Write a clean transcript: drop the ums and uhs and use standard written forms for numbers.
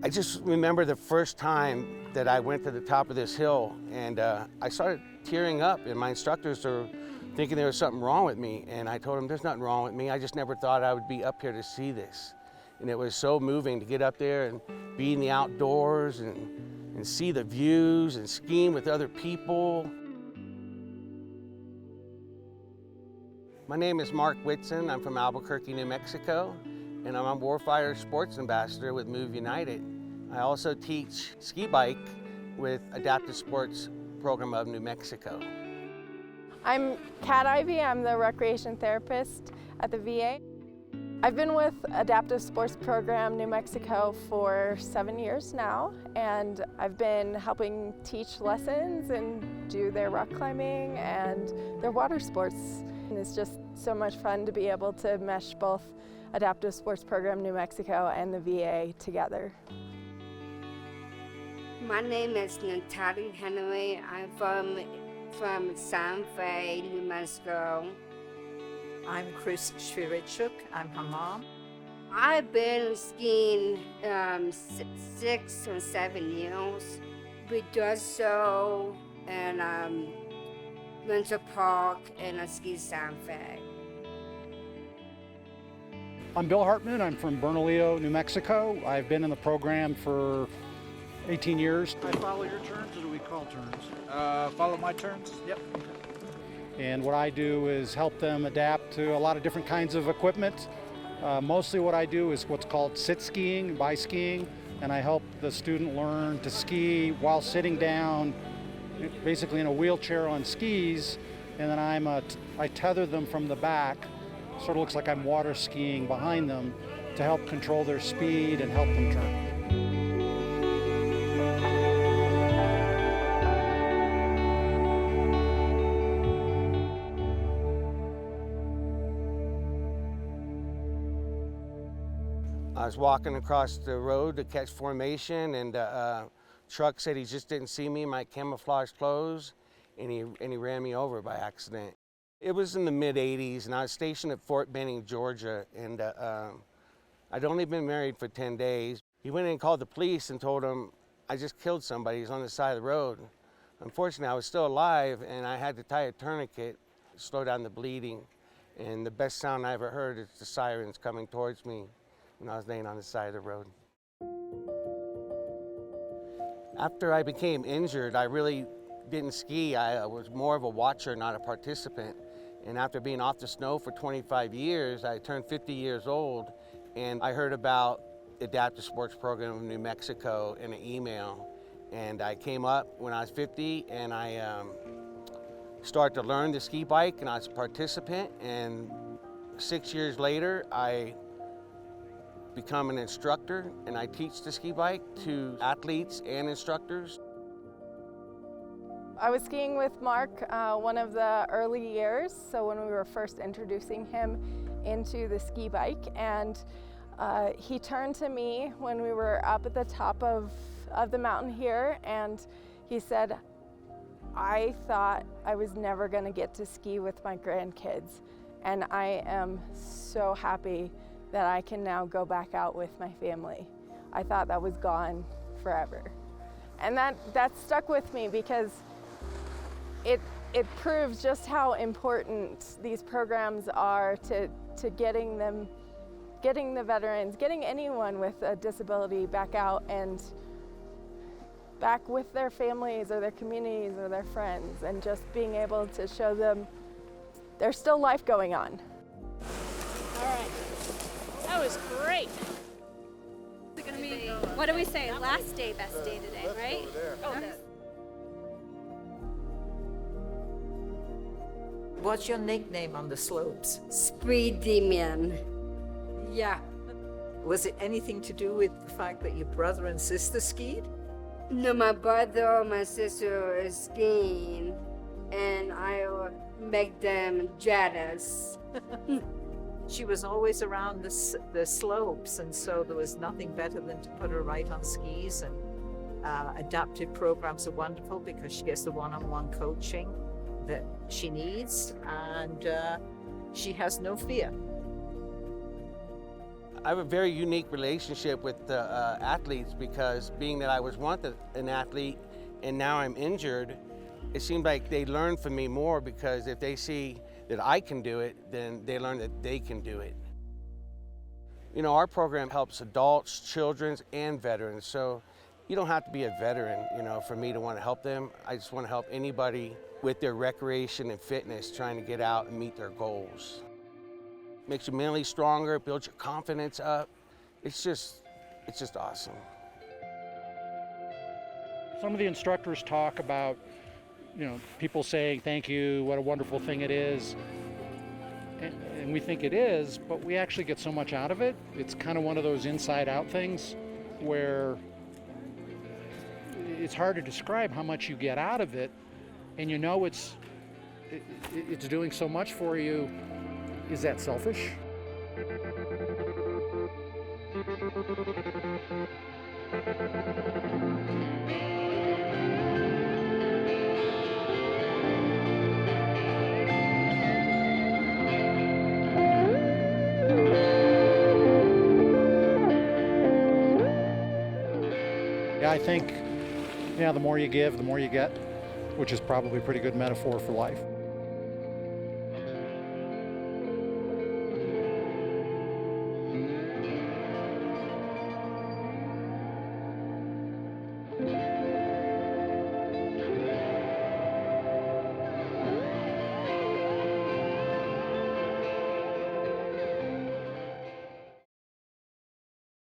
I just remember the first time that I went to the top of this hill, and I started tearing up, and my instructors were thinking there was something wrong with me, and I told them there's nothing wrong with me. I just never thought I would be up here to see this. And it was so moving to get up there and be in the outdoors and see the views and skiing with other people. My name is Mark Whitson. I'm from Albuquerque, New Mexico, and I'm a Warfighter Sports Ambassador with Move United. I also teach ski bike with Adaptive Sports Program of New Mexico. I'm Kat Ivy. I'm the recreation therapist at the VA. I've been with Adaptive Sports Program New Mexico for 7 years now, and I've been helping teach lessons and do their rock climbing and their water sports. And it's just so much fun to be able to mesh both Adaptive Sports Program New Mexico and the VA together. My name is Alexandra Henry. I'm from Santa Fe, New Mexico. I'm Chris Shvirichuk. I'm her mom. I've been skiing 6 or 7 years. We do so and Winter Park and a ski Santa Fe. I'm Bill Hartman. I'm from Bernalillo, New Mexico. I've been in the program for 18 years. I follow your turns, or do we call turns? Follow my turns? Yep. And what I do is help them adapt to a lot of different kinds of equipment. Mostly what I do is what's called sit skiing, by skiing, and I help the student learn to ski while sitting down, basically in a wheelchair on skis, and then I tether them from the back. Sort of looks like I'm water skiing behind them to help control their speed and help them turn. I was walking across the road to catch formation, and truck said he just didn't see me in my camouflage clothes, and he ran me over by accident. It was in the mid-'80s, and I was stationed at Fort Benning, Georgia, and I'd only been married for 10 days. He went in and called the police and told them I just killed somebody. He's on the side of the road. Unfortunately, I was still alive, and I had to tie a tourniquet to slow down the bleeding. And the best sound I ever heard is the sirens coming towards me when I was laying on the side of the road. After I became injured, I really didn't ski. I was more of a watcher, not a participant. And after being off the snow for 25 years, I turned 50 years old, and I heard about the Adaptive Sports Program of New Mexico in an email. And I came up when I was 50, and I started to learn the ski bike, and I was a participant. And 6 years later, I become an instructor, and I teach the ski bike to athletes and instructors. I was skiing with Mark one of the early years, so when we were first introducing him into the ski bike, and he turned to me when we were up at the top of the mountain here, and he said, "I thought I was never going to get to ski with my grandkids, and I am so happy that I can now go back out with my family. I thought that was gone forever." And that stuck with me because it proves just how important these programs are to getting the veterans, getting anyone with a disability back out and back with their families or their communities or their friends, and just being able to show them there's still life going on. All right. That was great. It's gonna be, what do we say? Last day, best day today, right? Oh, What's your nickname on the slopes? Speedy Man. Yeah. Was it anything to do with the fact that your brother and sister skied? No, my brother, my sister is skiing, and I make them jealous. She was always around the slopes, and so there was nothing better than to put her right on skis. And adaptive programs are wonderful because she gets the one-on-one coaching that she needs, and she has no fear. I have a very unique relationship with the athletes because being that I was once an athlete and now I'm injured, it seemed like they learn from me more because if they see that I can do it, then they learn that they can do it. You know, our program helps adults, children, and veterans, so you don't have to be a veteran, you know, for me to want to help them. I just want to help anybody with their recreation and fitness trying to get out and meet their goals. Makes you mentally stronger, builds your confidence up. It's just awesome. Some of the instructors talk about, you know, people saying thank you, what a wonderful thing it is. And we think it is, but we actually get so much out of it. It's kind of one of those inside out things where it's hard to describe how much you get out of it, and you know it's doing so much for you. Is that selfish? Yeah, I think, the more you give, the more you get, which is probably a pretty good metaphor for life.